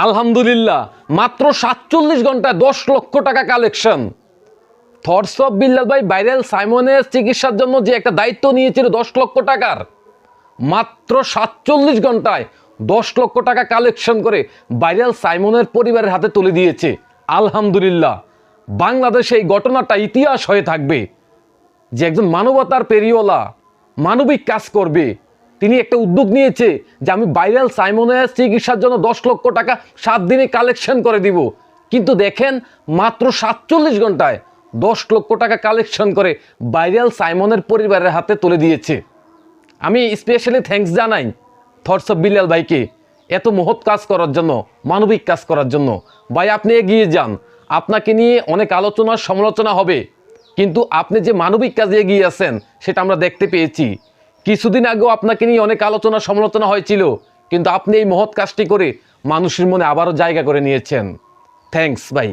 আলহামদুলিল্লাহ মাত্র 47 ঘন্টায় 10 লক্ষ টাকা কালেকশন। থটস অফ বিল্লাল ভাই ভাইরাল সাইমনের চিকিৎসার জন্য যে একটা দায়িত্ব নিয়েছিল 10 লক্ষ টাকার, মাত্র 47 ঘন্টায় 10 লক্ষ টাকা কালেকশন করে ভাইরাল সাইমনের পরিবারের হাতে তুলে দিয়েছে। আলহামদুলিল্লাহ, বাংলাদেশে এই ঘটনাটা ইতিহাস হয়ে থাকবে যে একজন মানবতার পেরিওয়ালা মানবিক কাজ করবে। তিনি একটা উদ্যোগ নিয়েছে যে আমি ভাইরাল সাইমনের চিকিৎসার জন্য 10 লক্ষ টাকা 7 দিনে কালেকশন করে দিব। কিন্তু দেখেন মাত্র 47 ঘন্টায় 10 লক্ষ টাকা কালেকশন করে ভাইরাল সাইমনের পরিবারের হাতে তুলে দিয়েছে। আমি স্পেশালি থ্যাঙ্কস জানাই থটস অফ বিল্লাল ভাইকে এত মহৎ কাজ করার জন্য, মানবিক কাজ করার জন্য। ভাই আপনি এগিয়ে যান, আপনাকে নিয়ে অনেক আলোচনা সমালোচনা হবে, কিন্তু আপনি যে মানবিক কাজে এগিয়ে আছেন সেটা আমরা দেখতে পেয়েছি। কিছুদিন আগেও আপনাকে নিয়ে অনেক আলোচনা সমালোচনা হয়েছিল, কিন্তু আপনি এই মহৎ কাজটি করে মানুষের মনে আবারও জায়গা করে নিয়েছেন। থ্যাঙ্কস ভাই।